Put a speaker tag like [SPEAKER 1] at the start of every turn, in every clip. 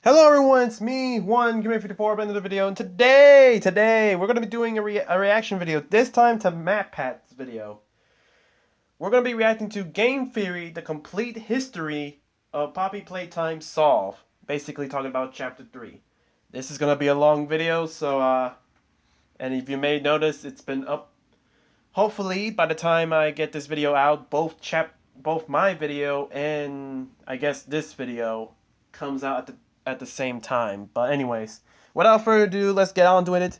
[SPEAKER 1] Hello everyone, it's me, Game54, back to the video, and today, we're going to be doing a reaction video, this time to MatPat's video. We're going to be reacting to Game Theory, the complete history of Poppy Playtime Solve, basically talking about Chapter 3. This is going to be a long video, so, and if you may notice, it's been up, hopefully, by the time I get this video out, both my video and, I guess, this video comes out at the same time. But anyways, without further ado, let's get on to it.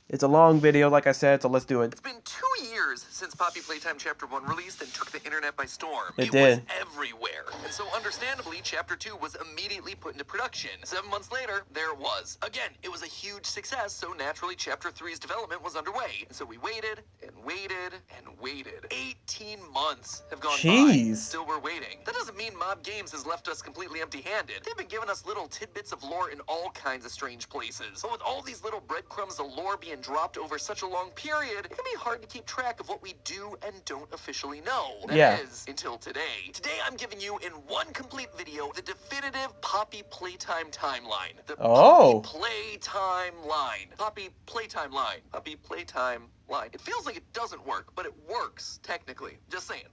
[SPEAKER 1] It's a long video, like I said, so let's do it.
[SPEAKER 2] It's been 2 years since Poppy Playtime Chapter 1 released and took the internet by storm.
[SPEAKER 1] It did.
[SPEAKER 2] Was everywhere. And so understandably, Chapter 2 was immediately put into production. 7 months later, there it was. Again, it was a huge success, so naturally Chapter 3's development was underway. And so we waited, and waited, and waited. 18 months have gone by. Still we're waiting. That doesn't mean Mob Games has left us completely empty-handed. They've been giving us little tidbits of lore in all kinds of strange places. But with all these little breadcrumbs of lore being dropped over such a long period, it can be hard to keep track of what we do and don't officially know. That is, until today. Today I'm giving you in one complete video the definitive Poppy Playtime timeline. The Poppy Playtime line. Poppy Playtime line. Poppy Playtime line. It feels like it doesn't work, but it works, technically. Just saying.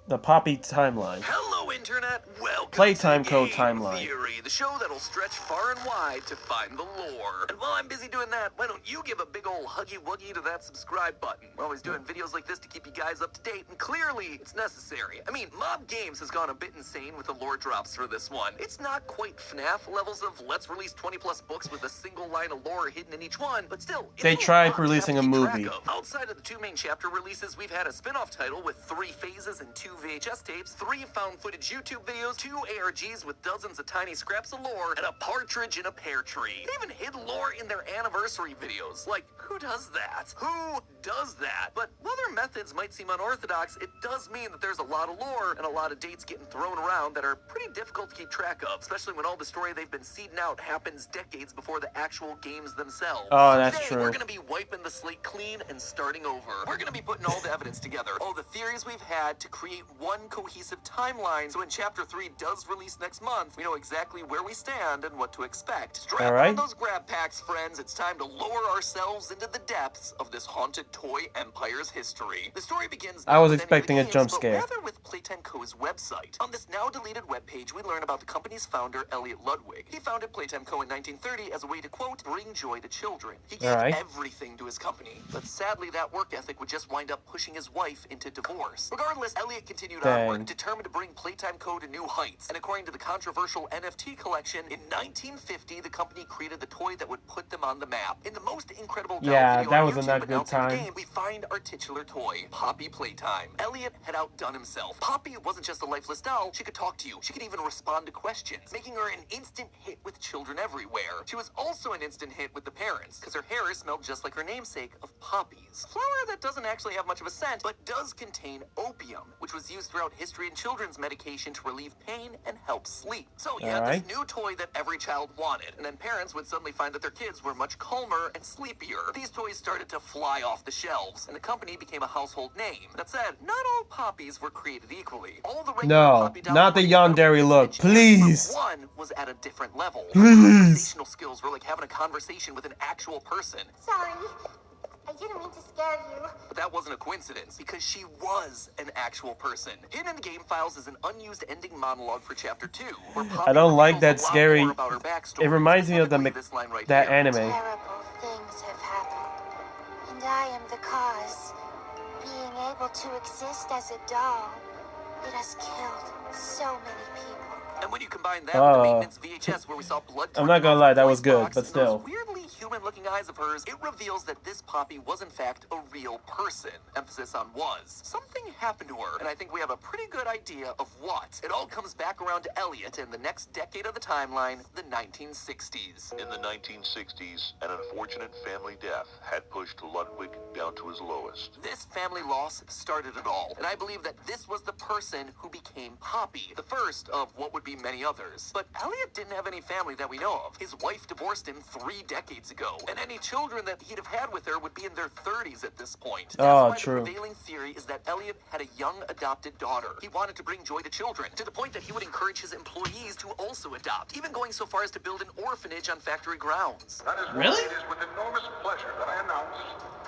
[SPEAKER 1] The Poppy timeline.
[SPEAKER 2] Hello, Internet. Welcome
[SPEAKER 1] Playtime
[SPEAKER 2] to
[SPEAKER 1] Code
[SPEAKER 2] Game
[SPEAKER 1] timeline.
[SPEAKER 2] Theory, the show that'll stretch far and wide to find the lore. And while I'm busy doing that, why don't you give a big ol' huggy-wuggy to that subscribe button? We're always doing videos like this to keep you guys up to date, and clearly, it's necessary. I mean, Mob Games has gone a bit insane with the lore drops for this one. It's not quite FNAF levels of let's release 20-plus books with a single line of lore hidden in each one, but still,
[SPEAKER 1] they tried releasing a movie.
[SPEAKER 2] Outside of the 2 main chapter releases, we've had a spin-off title with 3 phases and 2 VHS tapes, 3 found footage YouTube videos, 2 ARGs with dozens of tiny scraps of lore, and a partridge in a pear tree. They even hid lore in their anniversary videos. Like, who does that? Who does that? But while their methods might seem unorthodox, it does mean that there's a lot of lore and a lot of dates getting thrown around that are pretty difficult to keep track of, especially when all the story they've been seeding out happens decades before the actual games themselves.
[SPEAKER 1] Oh, that's
[SPEAKER 2] Today,
[SPEAKER 1] true.
[SPEAKER 2] We're gonna be wiping the slate clean and starting over. We're gonna be putting all the evidence together, all the theories we've had to create one cohesive timeline, so when Chapter 3 does release next month, we know exactly where we stand and what to expect. Strap on those grab packs, friends. It's time to lower ourselves into the depths of this haunted toy empire's history. The story begins
[SPEAKER 1] I was expecting a jump scare.
[SPEAKER 2] Rather with Playtime Co.'s website. On this now deleted webpage, we learn about the company's founder, Elliot Ludwig. He founded Playtime Co. in 1930 as a way to, quote, bring joy to children. He gave everything to his company, but sadly that work ethic would just wind up pushing his wife into divorce. Regardless, Elliot continued onward, determined to bring Playtime Co. to new heights, and according to the controversial NFT collection, in 1950, the company created the toy that would put them on the map. In the most incredible video
[SPEAKER 1] that was
[SPEAKER 2] on YouTube
[SPEAKER 1] not good time.
[SPEAKER 2] game, we find our titular toy, Poppy Playtime. Elliot had outdone himself. Poppy wasn't just a lifeless doll, she could talk to you. She could even respond to questions, making her an instant hit with children everywhere. She was also an instant hit with the parents, because her hair smelled just like her namesake of poppies. Flower that doesn't actually have much of a scent, but does contain opium, which was used throughout history in children's medication to relieve pain and help sleep. So you had this new toy that every child wanted, and then parents would suddenly find that their kids were much calmer and sleepier. These toys started to fly off the shelves, and the company became a household name. That said, not all poppies were created equally. All the poppy dolls
[SPEAKER 1] not the yandere look, please.
[SPEAKER 2] One was at a different level.
[SPEAKER 1] Please.
[SPEAKER 2] Conversational skills were like having a conversation with an actual person.
[SPEAKER 3] Sorry. I didn't mean to scare you.
[SPEAKER 2] But that wasn't a coincidence, because she was an actual person. Hidden in the game files is an unused ending monologue for Chapter 2.
[SPEAKER 1] I don't like that scary. It reminds me of that anime.
[SPEAKER 3] Terrible things have happened, and I am the cause. Being able to exist as a doll, it has killed so many people.
[SPEAKER 2] And when you combine that with the maintenance VHS where we saw blood,
[SPEAKER 1] I'm not gonna lie, that was good, but still.
[SPEAKER 2] Weirdly human-looking eyes of hers, it reveals that this Poppy was in fact a real person. Emphasis on was. Something happened to her, and I think we have a pretty good idea of what. It all comes back around to Elliot in the next decade of the timeline, the 1960s.
[SPEAKER 4] In the 1960s, an unfortunate family death had pushed Ludwig down to his lowest.
[SPEAKER 2] This family loss started it all, and I believe that this was the person who became Poppy, the first of what would be many many others. But Elliot didn't have any family that we know of. His wife divorced him 3 decades ago, and any children that he'd have had with her would be in their 30s at this point. That's why
[SPEAKER 1] true.
[SPEAKER 2] the prevailing theory is that Elliot had a young adopted daughter. He wanted to bring joy to children, to the point that he would encourage his employees to also adopt, even going so far as to build an orphanage on factory grounds.
[SPEAKER 5] That is why
[SPEAKER 1] Really?
[SPEAKER 5] it is with enormous pleasure that I announce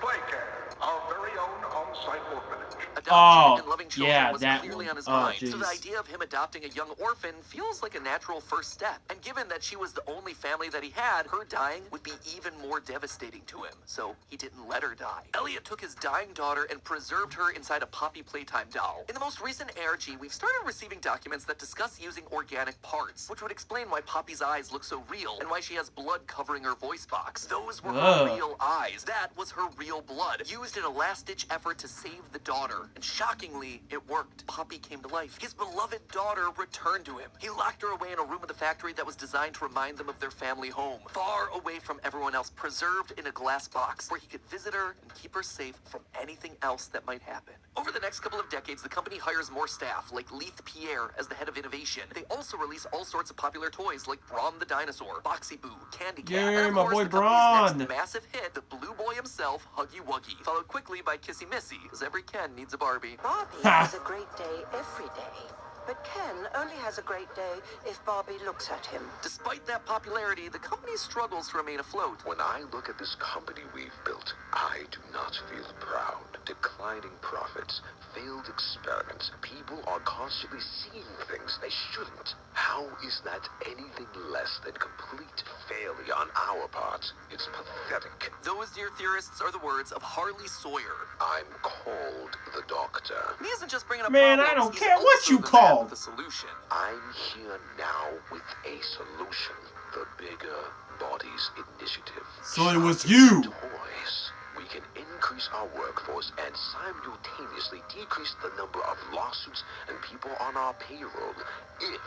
[SPEAKER 5] Playtime, our very own on-site orphanage.
[SPEAKER 2] Adoption and loving children
[SPEAKER 1] yeah,
[SPEAKER 2] was
[SPEAKER 1] that
[SPEAKER 2] clearly
[SPEAKER 1] one.
[SPEAKER 2] on his
[SPEAKER 1] Oh,
[SPEAKER 2] mind, so
[SPEAKER 1] jeez.
[SPEAKER 2] the idea of him adopting a young orphan feels like a natural first step. And given that she was the only family that he had, her dying would be even more devastating to him, so he didn't let her die. Elliot took his dying daughter and preserved her inside a Poppy Playtime doll. In the most recent ARG, we've started receiving documents that discuss using organic parts, which would explain why Poppy's eyes look so real and why she has blood covering her voice box. Those were her real eyes. That was her real blood, used in a last-ditch effort to save the daughter. And shockingly, it worked. Poppy came to life. His beloved daughter returned to him. He locked her away in a room of the factory that was designed to remind them of their family home, far away from everyone else, preserved in a glass box where he could visit her and keep her safe from anything else that might happen. Over the next couple of decades, the company hires more staff, like Leith Pierre as the head of innovation. They also release all sorts of popular toys like Brawn the Dinosaur, Boxy Boo, Candy Cat,
[SPEAKER 1] Yeah,
[SPEAKER 2] and of
[SPEAKER 1] my
[SPEAKER 2] course
[SPEAKER 1] boy
[SPEAKER 2] the company's
[SPEAKER 1] Brawn.
[SPEAKER 2] next massive hit, the Blue Boy himself, Huggy Wuggy, followed quickly by Kissy Missy, as every Ken needs a Barbie.
[SPEAKER 6] Barbie has a great day every day, but Ken only has a great day if Barbie looks at him.
[SPEAKER 2] Despite that popularity, the company struggles to remain afloat.
[SPEAKER 4] When I look at this company we've built, I do not feel proud. Declining profits, failed experiments, people are constantly seeing things they shouldn't. How is that anything less than complete failure on our part? It's pathetic.
[SPEAKER 2] Those, dear theorists, are the words of Harley Sawyer.
[SPEAKER 4] I'm called the doctor.
[SPEAKER 2] And he isn't just bringing up
[SPEAKER 1] Man, I
[SPEAKER 2] problems,
[SPEAKER 1] don't
[SPEAKER 2] he's
[SPEAKER 1] care what
[SPEAKER 2] also
[SPEAKER 1] you
[SPEAKER 2] the man
[SPEAKER 1] call.
[SPEAKER 2] with a solution.
[SPEAKER 4] I'm here now with a solution. The Bigger Bodies Initiative.
[SPEAKER 1] So it was
[SPEAKER 4] Sharpen
[SPEAKER 1] you.
[SPEAKER 4] Toys. We can increase our workforce and simultaneously decrease the number of lawsuits and people on our payroll if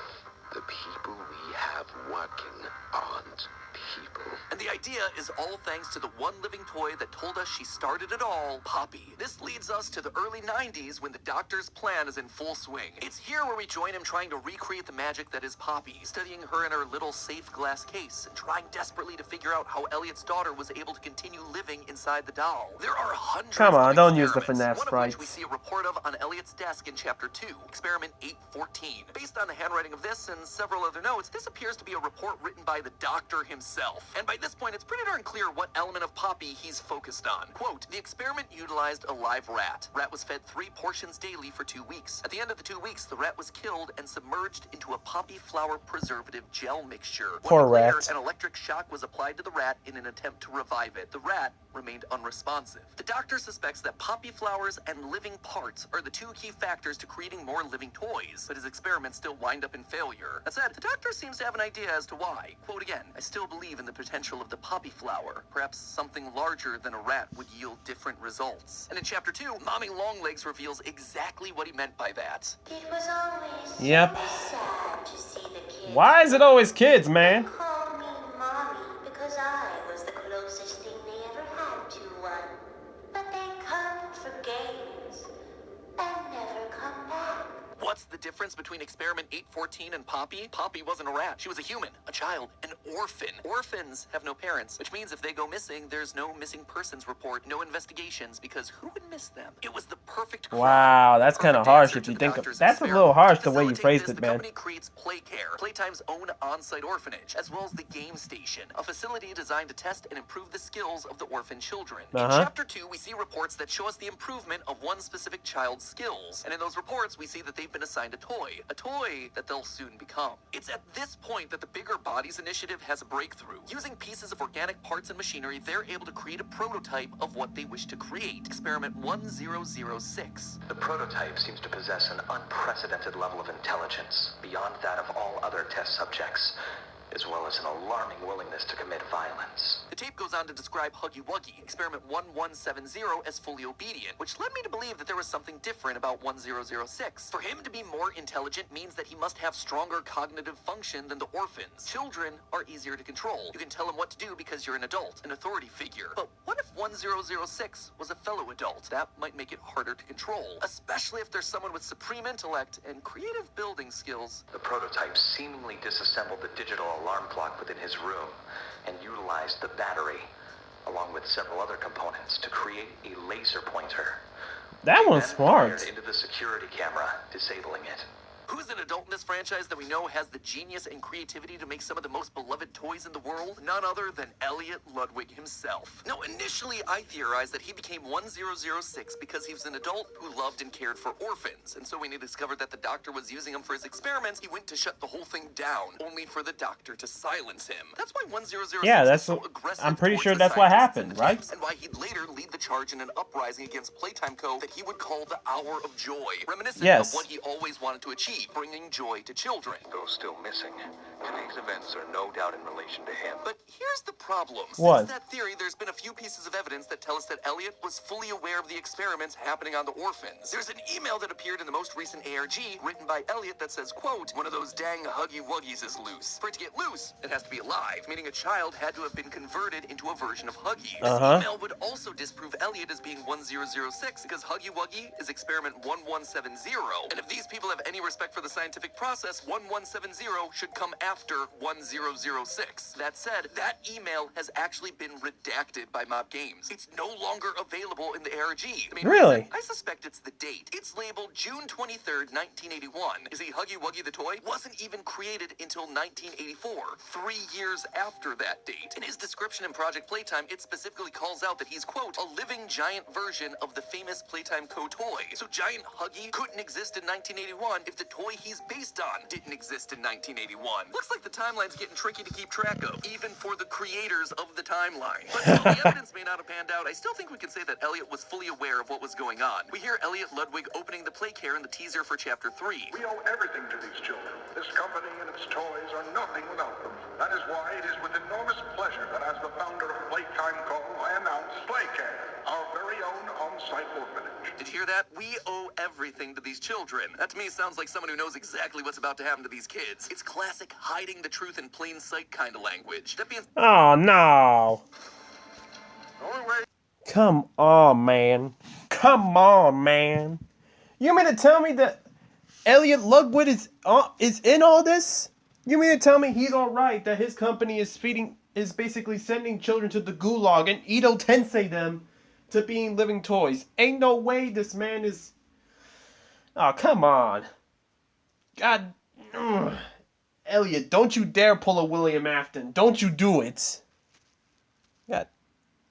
[SPEAKER 4] the people we have working aren't people.
[SPEAKER 2] And the idea is all thanks to the one living toy that told us she started it all, Poppy. This leads us to the early 90s when the doctor's plan is in full swing. It's here where we join him trying to recreate the magic that is Poppy, studying her in her little safe glass case and trying desperately to figure out how Elliot's daughter was able to continue living inside the doll. There are hundreds
[SPEAKER 1] Come on,
[SPEAKER 2] of
[SPEAKER 1] don't use the
[SPEAKER 2] experiments,
[SPEAKER 1] FNAF
[SPEAKER 2] one of which
[SPEAKER 1] sprites.
[SPEAKER 2] we see a report of on Elliot's desk in Chapter 2, Experiment 814. Based on the handwriting of this and several other notes, this appears to be a report written by the doctor himself. And by this point, it's pretty darn clear what element of Poppy he's focused on. Quote, the experiment utilized a live rat. Rat was fed 3 portions daily for 2 weeks. At the end of the 2 weeks, the rat was killed and submerged into a poppy flower preservative gel mixture. 1
[SPEAKER 1] Poor
[SPEAKER 2] week later,
[SPEAKER 1] rat.
[SPEAKER 2] an electric shock was applied to the rat in an attempt to revive it. The rat remained unresponsive. The doctor suspects that poppy flowers and living parts are the 2 key factors to creating more living toys, but his experiments still wind up in failure. That said, the doctor seems to have an idea as to why. Quote again, I still believe in the potential of the poppy flower. Perhaps something larger than a rat would yield different results. And in Chapter 2, Mommy Longlegs reveals exactly what he meant by that.
[SPEAKER 3] It was always
[SPEAKER 1] Yep.
[SPEAKER 3] so sad to see the kids.
[SPEAKER 1] Why is it always kids, man?
[SPEAKER 3] Call me mommy because I was the closest thing they ever had to one. But they come for games and never come back.
[SPEAKER 2] What's the difference between Experiment 814 and Poppy? Poppy wasn't a rat. She was a human, a child, an orphan. Orphans have no parents, which means if they go missing, there's no missing persons report, no investigations, because who would miss them? It was the perfect crime,
[SPEAKER 1] Wow, that's
[SPEAKER 2] perfect
[SPEAKER 1] kind of harsh
[SPEAKER 2] answer
[SPEAKER 1] if
[SPEAKER 2] to
[SPEAKER 1] you
[SPEAKER 2] the
[SPEAKER 1] think of
[SPEAKER 2] doctor's
[SPEAKER 1] that's a
[SPEAKER 2] experiment.
[SPEAKER 1] little harsh
[SPEAKER 2] To
[SPEAKER 1] the way you
[SPEAKER 2] facilitate
[SPEAKER 1] phrased
[SPEAKER 2] this,
[SPEAKER 1] it,
[SPEAKER 2] the
[SPEAKER 1] man.
[SPEAKER 2] company creates Playcare, Playtime's own on-site orphanage, as well as the Game Station, a facility designed to test and improve the skills of the orphan children. In Chapter 2, we see reports that show us the improvement of one specific child's skills, and in those reports, we see that they've been assigned a toy that they'll soon become. It's at this point that the Bigger Bodies Initiative has a breakthrough. Using pieces of organic parts and machinery, they're able to create a prototype of what they wish to create. Experiment 1006.
[SPEAKER 7] The prototype seems to possess an unprecedented level of intelligence, beyond that of all other test subjects.
[SPEAKER 4] as well as an alarming willingness to commit violence.
[SPEAKER 2] The tape goes on to describe Huggy Wuggy, experiment 1170, as fully obedient, which led me to believe that there was something different about 1006. For him to be more intelligent means that he must have stronger cognitive function than the orphans. Children are easier to control. You can tell him what to do because you're an adult, an authority figure. But what if 1006 was a fellow adult? That might make it harder to control, especially if there's someone with supreme intellect and creative building skills.
[SPEAKER 4] The prototype seemingly disassembled the digital alarm clock within his room and utilized the battery, along with several other components, to create a laser pointer.
[SPEAKER 1] That one's
[SPEAKER 4] Then
[SPEAKER 1] smart.
[SPEAKER 4] fired into the security camera, disabling it.
[SPEAKER 2] Who's an adult in this franchise that we know has the genius and creativity to make some of the most beloved toys in the world? None other than Elliot Ludwig himself. Now, initially, I theorized that he became 1006 because he was an adult who loved and cared for orphans. And so when he discovered that the doctor was using him for his experiments, he went to shut the whole thing down, only for the doctor to silence him. That's why 1006
[SPEAKER 1] Yeah,
[SPEAKER 2] was
[SPEAKER 1] that's
[SPEAKER 2] so
[SPEAKER 1] what-
[SPEAKER 2] aggressive
[SPEAKER 1] I'm pretty
[SPEAKER 2] towards
[SPEAKER 1] sure
[SPEAKER 2] the
[SPEAKER 1] that's what
[SPEAKER 2] scientists and
[SPEAKER 1] happened,
[SPEAKER 2] the
[SPEAKER 1] right?
[SPEAKER 2] tapes, and why he'd later lead the charge in an uprising against Playtime Co. that he would call the Hour of Joy, reminiscent
[SPEAKER 1] Yes.
[SPEAKER 2] of what he always wanted to achieve, bringing joy to children.
[SPEAKER 4] Though still missing, today's events are no doubt in relation to him.
[SPEAKER 2] But here's the problem.
[SPEAKER 1] What?
[SPEAKER 2] Since that theory, there's been a few pieces of evidence that tell us that Elliot was fully aware of the experiments happening on the orphans. There's an email that appeared in the most recent ARG written by Elliot that says, quote, "One of those dang Huggy Wuggies is loose. For it to get loose, it has to be alive," meaning a child had to have been converted into a version of Huggy. This email would also disprove Elliot as being 1006 because Huggy Wuggy is experiment 1170. And if these people have any respect for the scientific process, 1170 should come after 1006. That said, that email has actually been redacted by Mob Games. It's no longer available in the ARG. The main
[SPEAKER 1] Really?
[SPEAKER 2] reason, I suspect it's the date. It's labeled June 23rd, 1981. You see, Huggy Wuggy the toy wasn't even created until 1984, 3 years after that date. In his description in Project Playtime, it specifically calls out that he's, quote, "a living giant version of the famous Playtime Co. toy." So Giant Huggy couldn't exist in 1981 if the toy he's based on didn't exist in 1981. Looks like the timeline's getting tricky to keep track of, even for the creators of the timeline. But while the evidence may not have panned out, I still think we can say that Elliot was fully aware of what was going on. We hear Elliot Ludwig opening the Playcare in the teaser for Chapter 3.
[SPEAKER 5] We owe everything to these children. This company and its toys are nothing without them. That is why it is with enormous pleasure that as the founder of Playtime Co., I announce Playcare, our very own on-site orphanage.
[SPEAKER 2] Did you hear that? We owe everything to these children. That to me sounds like someone who knows exactly what's about to happen to these kids. It's classic hiding the truth in plain sight kind of language. That being
[SPEAKER 1] Oh no.
[SPEAKER 5] Only way
[SPEAKER 1] Come on, man. Come on, man. You mean to tell me that Elliot Ludwig is in all this? You mean to tell me he's all right, that his company is basically sending children to the gulag and Edo Tensei them to being living toys? Ain't no way this man is... Oh, come on. God... Ugh. Elliot, don't you dare pull a William Afton. Don't you do it. God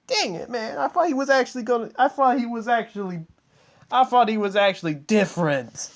[SPEAKER 1] dang it, man. I thought he was actually different.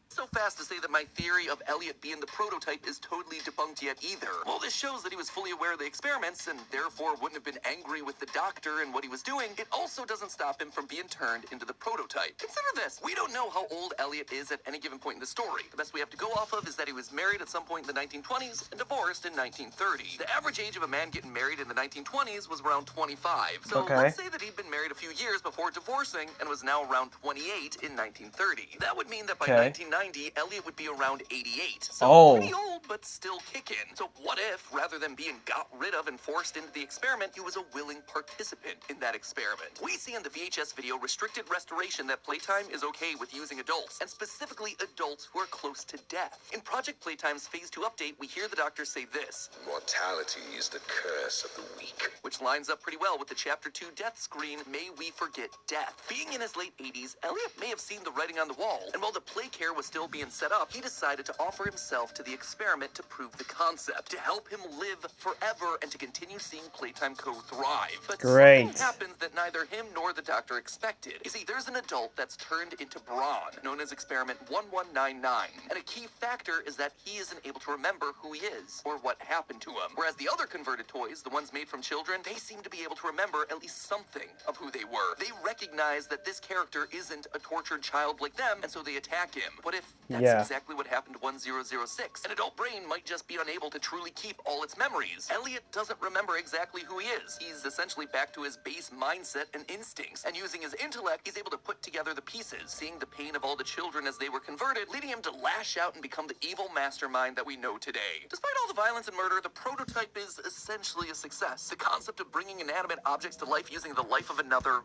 [SPEAKER 2] so fast to say that my theory of Elliot being the prototype is totally debunked yet either. Well, this shows that he was fully aware of the experiments and therefore wouldn't have been angry with the doctor and what he was doing. It also doesn't stop him from being turned into the prototype. Consider this. We don't know how old Elliot is at any given point in the story. The best we have to go off of is that he was married at some point in the 1920s and divorced in 1930. The average age of a man getting married in the 1920s was around 25. So
[SPEAKER 1] Okay.
[SPEAKER 2] let's say that he'd been married a few years before divorcing and was now around 28 in 1930. That would mean that by
[SPEAKER 1] Okay.
[SPEAKER 2] 1990, Elliot would be around 88. So
[SPEAKER 1] Oh.
[SPEAKER 2] pretty old, but still kicking. So what if, rather than being got rid of and forced into the experiment, he was a willing participant in that experiment? We see in the VHS video restricted restoration that Playtime is okay with using adults, and specifically adults who are close to death. In Project Playtime's Phase 2 update, we hear the doctor say this,
[SPEAKER 4] Mortality is the curse of the weak.
[SPEAKER 2] which lines up pretty well with the Chapter 2 death screen, May We Forget Death. Being in his late 80s, Elliot may have seen the writing on the wall, and while the Playcare was still being set up, he decided to offer himself to the experiment to prove the concept, to help him live forever and to continue seeing Playtime Co. thrive. But
[SPEAKER 1] Great.
[SPEAKER 2] something happens that neither him nor the doctor expected. You see, there's an adult that's turned into brawn, known as Experiment 1199, and a key factor is that he isn't able to remember who he is or what happened to him. Whereas the other converted toys, the ones made from children, they seem to be able to remember at least something of who they were. They recognize that this character isn't a tortured child like them, and so they attack him. What if that's
[SPEAKER 1] Yeah.
[SPEAKER 2] exactly what happened to 1006? An adult brain might just be unable to truly keep all its memories. Elliot doesn't remember exactly who he is. He's essentially back to his base mindset and instincts, and using his intellect, he's able to put together the pieces, seeing the pain of all the children as they were converted, leading him to lash out and become the evil mastermind that we know today. Despite all the violence and murder, the prototype is essentially a success. The concept of bringing inanimate objects to life using the life of another.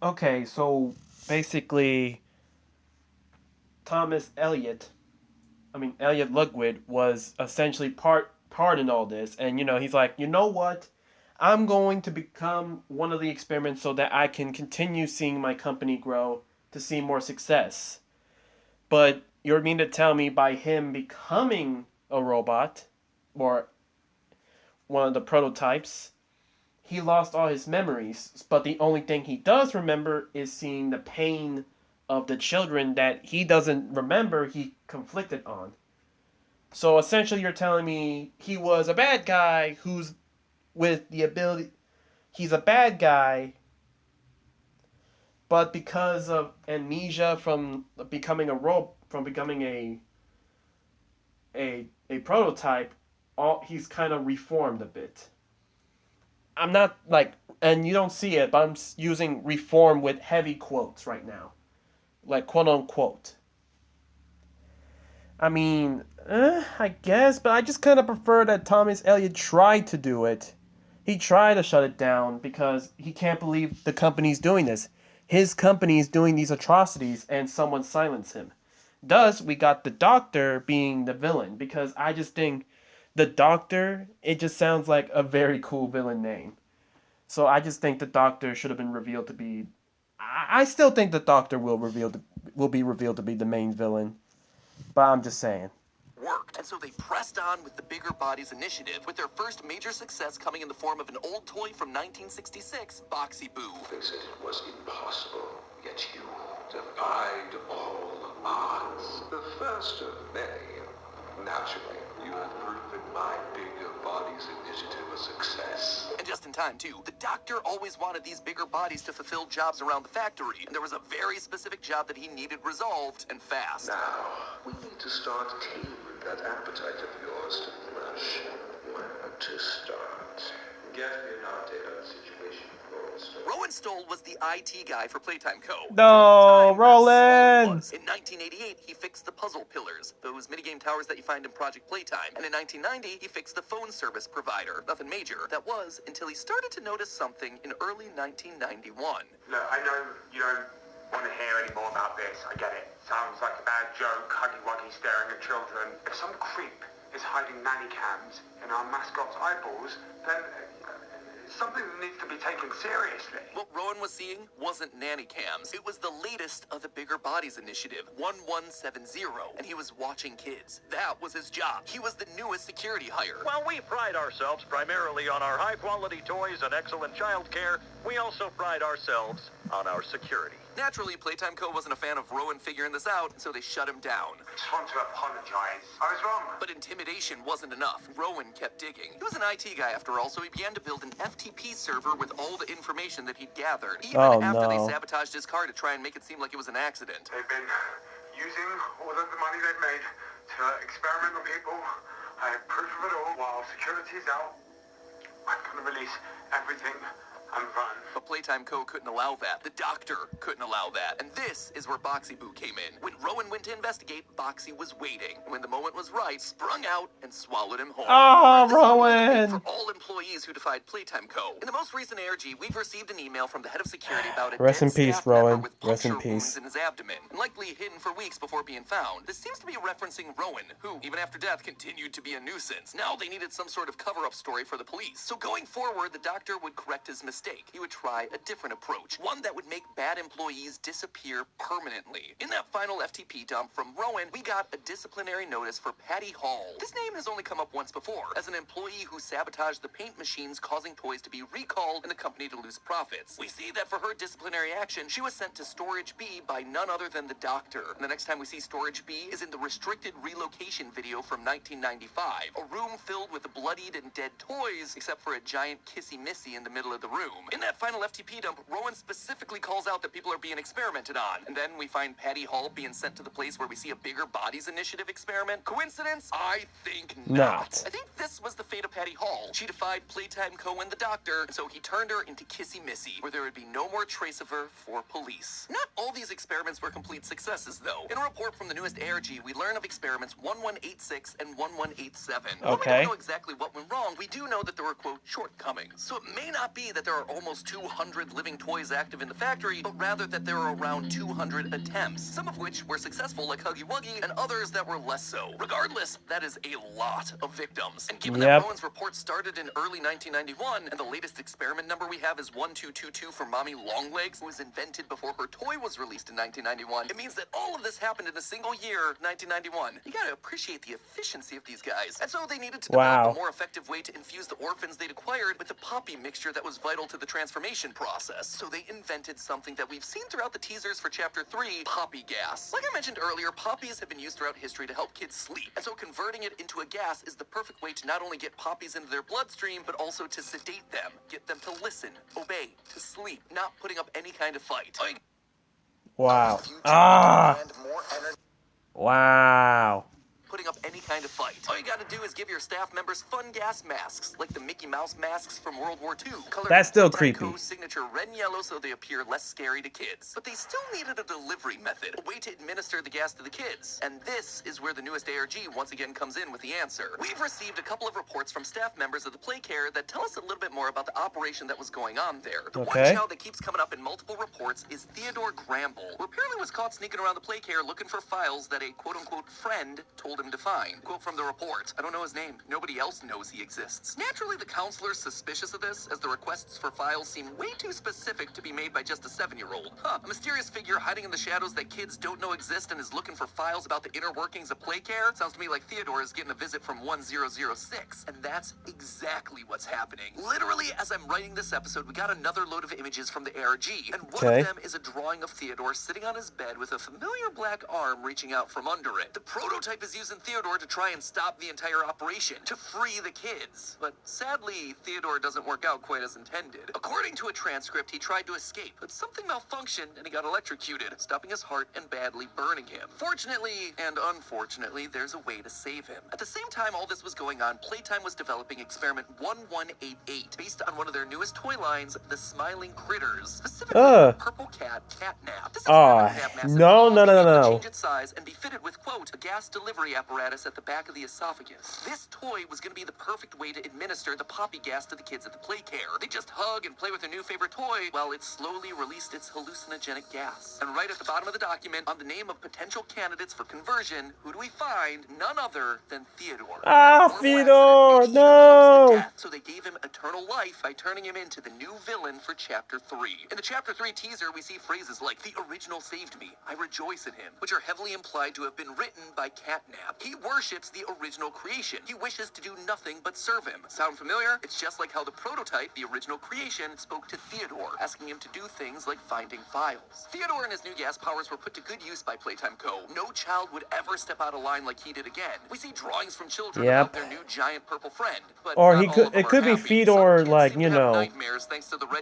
[SPEAKER 1] Okay, so basically, Elliot Ludwig was essentially part in all this, and he's like, you know what? I'm going to become one of the experiments so that I can continue seeing my company grow to see more success. But you mean to tell me by him becoming a robot, or one of the prototypes, he lost all his memories, but the only thing he does remember is seeing the pain of the children that he doesn't remember he conflicted on. So essentially you're telling me he was a bad guy who's with the ability, he's a bad guy, but because of amnesia from becoming a prototype, he's kind of reformed a bit. I'm not like, and you don't see it, but I'm using reform with heavy quotes right now, like quote unquote. I mean, I guess, but I just kind of prefer that Thomas Elliot tried to do it. He tried to shut it down because he can't believe the company's doing this. His company's doing these atrocities and someone silenced him. Thus, we got the Doctor being the villain, because I just think the Doctor, it just sounds like a very cool villain name. So I just think the Doctor should have been revealed to be. I still think the Doctor will be revealed to be the main villain, but I'm just saying.
[SPEAKER 2] Worked, and so they pressed on with the Bigger Bodies initiative, with their first major success coming in the form of an old toy from 1966, Boxy Boo.
[SPEAKER 4] They said it was impossible, yet you defied all odds. The first of many. Naturally, you have proven my Bigger Bodies initiative a success.
[SPEAKER 2] And just in time, too. The Doctor always wanted these bigger bodies to fulfill jobs around the factory, and there was a very specific job that he needed resolved, and fast.
[SPEAKER 4] Now, we need to start taming that appetite of yours to flesh. Where to start? Get me an update on the situation,
[SPEAKER 2] Rowan Stoll was the IT guy for Playtime Co.
[SPEAKER 1] No, Roland!
[SPEAKER 2] In 1988, he fixed the puzzle pillars, those minigame towers that you find in Project Playtime. And in 1990, he fixed the phone service provider. Nothing major. That was until he started to notice something in early 1991.
[SPEAKER 7] Look, I know you don't want to hear any more about this. I get it. Sounds like a bad joke, huggy-wuggy staring at children. If some creep is hiding nanny cams in our mascot's eyeballs, then it's something that needs to be taken seriously.
[SPEAKER 2] What Rowan was seeing wasn't nanny cams. It was the latest of the Bigger Bodies initiative, 1170, and he was watching kids. That was his job. He was the newest security hire.
[SPEAKER 8] While we pride ourselves primarily on our high-quality toys and excellent child care, we also pride ourselves on our security.
[SPEAKER 2] Naturally, Playtime Co. wasn't a fan of Rowan figuring this out, so they shut him down.
[SPEAKER 7] I just want to apologize. I was wrong.
[SPEAKER 2] But intimidation wasn't enough. Rowan kept digging. He was an IT guy after all, so he began to build an FTP server with all the information that he'd gathered, even after they sabotaged his car to try and make it seem like it was an accident.
[SPEAKER 7] They've been using all of the money they've made to experiment on people. I have proof of it all. While security's out, I'm going to release everything and run.
[SPEAKER 2] But Playtime Co. couldn't allow that. The Doctor couldn't allow that. And this is where Boxy Boo came in. When Rowan went to investigate, Boxy was waiting. When the moment was right, sprung out and swallowed him whole.
[SPEAKER 1] Oh,
[SPEAKER 2] This was
[SPEAKER 1] Rowan!
[SPEAKER 2] for all employees who defied Playtime Co. In the most recent ARG, we've received an email from the head of security about a
[SPEAKER 1] Rest
[SPEAKER 2] dead
[SPEAKER 1] in peace,
[SPEAKER 2] staff member
[SPEAKER 1] Rowan.
[SPEAKER 2] with
[SPEAKER 1] Rest in
[SPEAKER 2] puncture wounds
[SPEAKER 1] peace.
[SPEAKER 2] in his abdomen, and likely hidden for weeks before being found. This seems to be referencing Rowan, who, even after death, continued to be a nuisance. Now they needed some sort of cover-up story for the police. So going forward, the Doctor would correct his mistake. He would try a different approach, one that would make bad employees disappear permanently. In that final FTP dump from Rowan, we got a disciplinary notice for Patty Hall. This name has only come up once before, as an employee who sabotaged the paint machines, causing toys to be recalled and the company to lose profits. We see that for her disciplinary action, she was sent to Storage B by none other than the Doctor. And the next time we see Storage B is in the restricted relocation video from 1995, a room filled with bloodied and dead toys, except for a giant kissy-missy in the middle of the room. room. In that final FTP dump, Rowan specifically calls out that people are being experimented on. And then we find Patty Hall being sent to the place where we see a Bigger Bodies Initiative experiment. Coincidence? I think not. I think this was the fate of Patty Hall. She defied Playtime Co. and the doctor, and so he turned her into Kissy Missy, where there would be no more trace of her for police. Not all these experiments were complete successes, though. In a report from the newest ARG, we learn of experiments 1186 and 1187. While we don't know exactly what went wrong, we do know that there were, quote, shortcomings. So it may not be that there are almost 200 living toys active in the factory, but rather that there are around 200 attempts, some of which were successful, like Huggy Wuggy, and others that were less so. Regardless, that is a lot of victims. And given that Rowan's report started in early 1991, and the latest experiment number we have is 1222 for Mommy Longlegs, who was invented before her toy was released in 1991, it means that all of this happened in a single year, 1991. You gotta appreciate the efficiency of these guys. And so they needed to develop a more effective way to infuse the orphans they'd acquired with the poppy mixture that was vital to the transformation process. So they invented something that we've seen throughout the teasers for Chapter 3, poppy gas. Like I mentioned earlier, poppies have been used throughout history to help kids sleep. And so converting it into a gas is the perfect way to not only get poppies into their bloodstream, but also to sedate them, get them to listen, obey, to sleep, not putting up any kind of fight.
[SPEAKER 1] Wow. Wow.
[SPEAKER 2] Putting up any kind of fight. All you gotta do is give your staff members fun gas masks, like the Mickey Mouse masks from World War II.
[SPEAKER 1] That's still creepy.
[SPEAKER 2] Signature red and yellow so they appear less scary to kids. But they still needed a delivery method, a way to administer the gas to the kids. And this is where the newest ARG once again comes in with the answer. We've received a couple of reports from staff members of the Playcare that tell us a little bit more about the operation that was going on there. The one child that keeps coming up in multiple reports is Theodore Gramble, who apparently was caught sneaking around the Playcare looking for files that a quote-unquote friend told him to find. Quote from the report, I don't know his name. Nobody else knows he exists. Naturally, the counselor's suspicious of this, as the requests for files seem way too specific to be made by just a 7-year-old. A mysterious figure hiding in the shadows that kids don't know exist and is looking for files about the inner workings of Playcare? Sounds to me like Theodore is getting a visit from 1006, and that's exactly what's happening. Literally, as I'm writing this episode, we got another load of images from the ARG, and one of them is a drawing of Theodore sitting on his bed with a familiar black arm reaching out from under it. The prototype is using Theodore to try and stop the entire operation, to free the kids. But sadly, Theodore doesn't work out quite as intended. According to a transcript, he tried to escape, but something malfunctioned and he got electrocuted, stopping his heart and badly burning him. Fortunately, and unfortunately, there's a way to save him. At the same time all this was going on, Playtime was developing experiment 1188, based on one of their newest toy lines, the Smiling Critters, specifically Purple Cat Catnap. This no. Change its size and be fitted with, quote, a gas delivery apparatus at the back of the esophagus. This toy was going to be the perfect way to administer the poppy gas to the kids at the Playcare. They just hug and play with their new favorite toy while it slowly released its hallucinogenic gas. And right at the bottom of the document, on the name of potential candidates for conversion, who do we find? None other than Theodore.
[SPEAKER 1] Theodore, no!
[SPEAKER 2] So they gave him eternal life by turning him into the new villain for Chapter 3. In the Chapter 3 teaser, we see phrases like, the original saved me, I rejoice in him, which are heavily implied to have been written by Catnap. He worships the original creation. He wishes to do nothing but serve him. Sound familiar? It's just like how the prototype, the original creation, spoke to Theodore, asking him to do things like finding files. Theodore and his new gas powers were put to good use by Playtime Co. No child would ever step out of line like he did again. We see drawings from children about their new giant purple friend. But
[SPEAKER 1] or it could be Theodore, like, you know,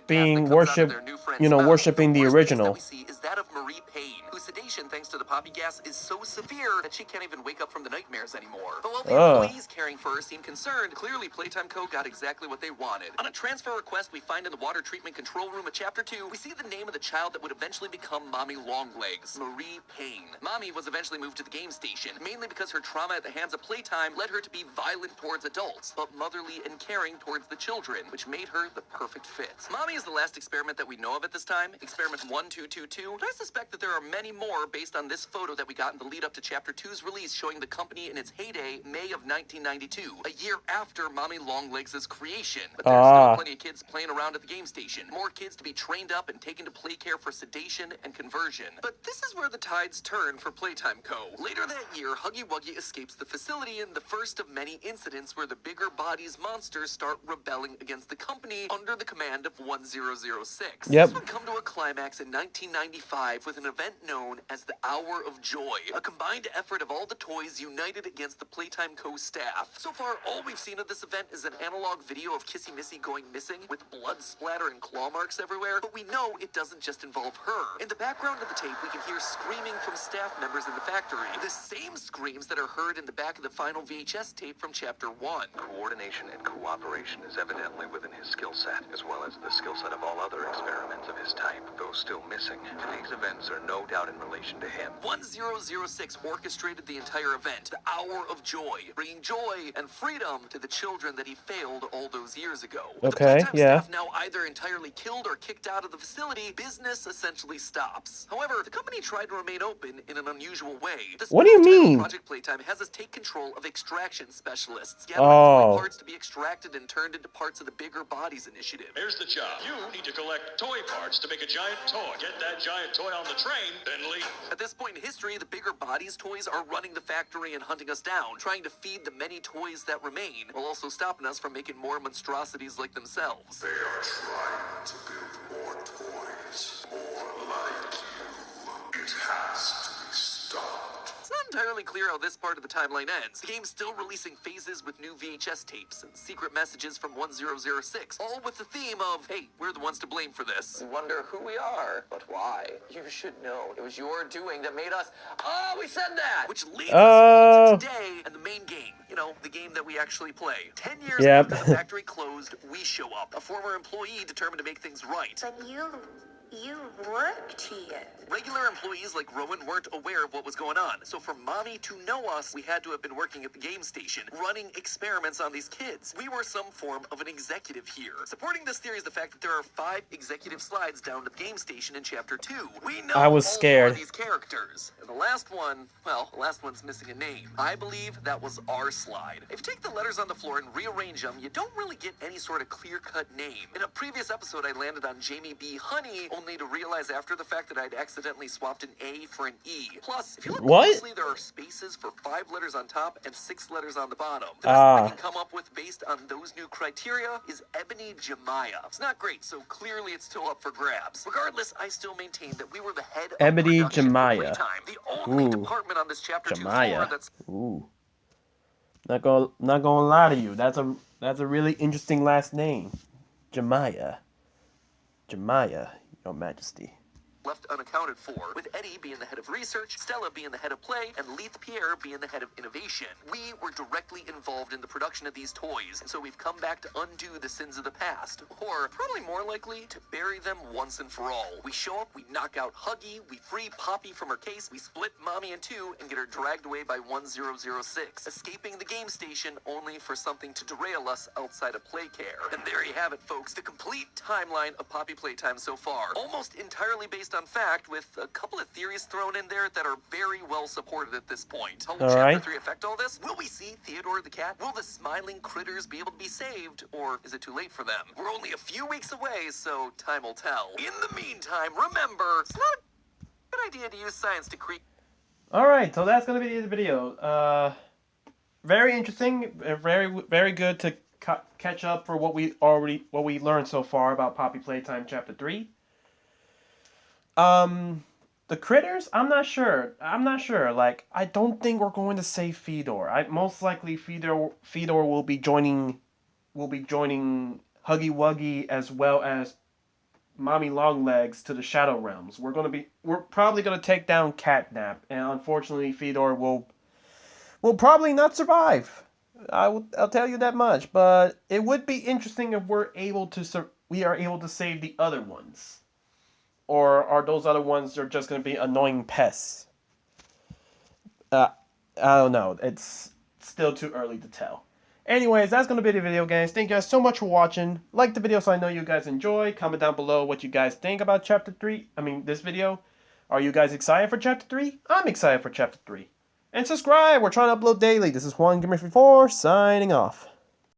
[SPEAKER 1] being worshipped, you know, worshipping the original.
[SPEAKER 2] That we see is that of Marie Payne, whose sedation thanks to the poppy gas is so severe that she can't even wake up from the nightmares anymore. But while the employees caring for her seem concerned, clearly Playtime Co. got exactly what they wanted. On a transfer request we find in the water treatment control room of Chapter 2, we see the name of the child that would eventually become Mommy Longlegs, Marie Payne. Mommy was eventually moved to the game station, mainly because her trauma at the hands of Playtime led her to be violent towards adults, but motherly and caring towards the children, which made her the perfect fit. Mommy is the last experiment that we know of at this time, experiment 1222, but I suspect that there are many more based on this photo that we got in the lead up to Chapter 2's release, showing the company in its heyday, May of 1992, a year after Mommy Longlegs' creation. But there's still plenty of kids playing around at the game station. More kids to be trained up and taken to Playcare for sedation and conversion. But this is where the tides turn for Playtime Co. Later that year, Huggy Wuggy escapes the facility in the first of many incidents where the Bigger Bodies monsters start rebelling against the company under the command of 1006. This would come to a climax in 1995 with an event known as the Hour of Joy, a combined effort of all the toys united against the Playtime Co. staff. So far, all we've seen of this event is an analog video of Kissy Missy going missing with blood splatter and claw marks everywhere, but we know it doesn't just involve her. In the background of the tape, we can hear screaming from staff members in the factory, the same screams that are heard in the back of the final VHS tape from Chapter 1.
[SPEAKER 4] Coordination and cooperation is evidently within his skill set, as well as the skill set of all other experiments of his type. Though still missing, today's events are no doubt in relation to him.
[SPEAKER 2] 1006 orchestrated the entire event, the Hour of Joy, bringing joy and freedom to the children that he failed all those years ago. With
[SPEAKER 1] Okay,
[SPEAKER 2] the Playtime
[SPEAKER 1] yeah.
[SPEAKER 2] staff now either entirely killed or kicked out of the facility, business essentially stops. However, the company tried to remain open in an unusual way. The
[SPEAKER 1] What do you
[SPEAKER 2] spin-off title
[SPEAKER 1] mean?
[SPEAKER 2] Project Playtime has us take control of extraction specialists, gathering
[SPEAKER 1] Oh.
[SPEAKER 2] toy parts to be extracted and turned into parts of the Bigger Bodies initiative.
[SPEAKER 8] Here's the job. You need to collect toy parts to make a giant toy. Get that giant toy on the train, then leave.
[SPEAKER 2] At this point in history, the Bigger Bodies toys are running the factory and hunting us down, trying to feed the many toys that remain, while also stopping us from making more monstrosities like themselves.
[SPEAKER 5] They are trying to build more toys, more like you. It has to be stopped.
[SPEAKER 2] It's not entirely clear how this part of the timeline ends. The game's still releasing phases with new VHS tapes and secret messages from 1006, all with the theme of, hey, we're the ones to blame for this.
[SPEAKER 9] We wonder who we are, but why? You should know. It was your doing that made us... Oh, we said that!
[SPEAKER 2] Which leads us all to today and the main game. You know, the game that we actually play. 10 years
[SPEAKER 1] Yep.
[SPEAKER 2] after the factory closed, we show up. A former employee determined to make things right.
[SPEAKER 6] But you worked here.
[SPEAKER 2] Regular employees like Rowan weren't aware of what was going on, so for Mommy to know us, we had to have been working at the game station, running experiments on these kids. We were some form of an executive here. Supporting this theory is the fact that there are 5 executive slides down to the game station in Chapter 2. We know
[SPEAKER 1] I was
[SPEAKER 2] all 4
[SPEAKER 1] scared.
[SPEAKER 2] of these characters. And the last one, well, the last one's missing a name. I believe that was our slide. If you take the letters on the floor and rearrange them, you don't really get any sort of clear-cut name. In a previous episode, I landed on Jamie B. Honey, only to realize after the fact that I'd accidentally swapped an A for an E. Plus, if you look
[SPEAKER 1] What?
[SPEAKER 2] closely, there are spaces for 5 letters on top and 6 letters on the bottom. The best I can come up with based on those new criteria is Ebony Jemiah. It's not great, so clearly it's still up for grabs. Regardless, I still maintain that we were the head
[SPEAKER 1] Ebony
[SPEAKER 2] of production for
[SPEAKER 1] Jemiah.
[SPEAKER 2] Playtime, the only
[SPEAKER 1] Ooh.
[SPEAKER 2] department on this Chapter 2 floor
[SPEAKER 1] Jemiah.
[SPEAKER 2] that's
[SPEAKER 1] Ooh. Not gonna lie to you. That's a really interesting last name. Jemiah. Jemiah, Your Majesty.
[SPEAKER 2] left unaccounted for, with Eddie being the head of research, Stella being the head of play, and Leith Pierre being the head of innovation. We were directly involved in the production of these toys, and so we've come back to undo the sins of the past, or probably more likely, to bury them once and for all. We show up, we knock out Huggy, we free Poppy from her case, we split Mommy in 2, and get her dragged away by 1006, escaping the game station only for something to derail us outside of Playcare. And there you have it, folks, the complete timeline of Poppy Playtime so far. Almost entirely based on fact, with a couple of theories thrown in there that are very well supported at this point. How will
[SPEAKER 1] All right.
[SPEAKER 2] Chapter 3 affect all this? Will we see Theodore the cat? Will the smiling critters be able to be saved, or is it too late for them? We're only a few weeks away, so time will tell. In the meantime, remember, it's not a good idea to use science to create.
[SPEAKER 1] Alright, so that's gonna be the video. Very interesting, very good to catch up for what we learned so far about Poppy Playtime Chapter 3. The critters, I'm not sure. Like, I don't think we're going to save Fedor. Most likely Fedor will be joining Huggy Wuggy as well as Mommy Longlegs to the Shadow Realms. We're probably gonna take down Catnap, and unfortunately Fedor will probably not survive. I'll tell you that much. But it would be interesting if we are able to save the other ones. Or are those other ones are just going to be annoying pests? I don't know. It's still too early to tell. Anyways, that's going to be the video, guys. Thank you guys so much for watching. Like the video so I know you guys enjoy. Comment down below what you guys think about Chapter 3. This video. Are you guys excited for Chapter 3? I'm excited for Chapter 3. And subscribe. We're trying to upload daily. This is Juan Gamer 54 signing off.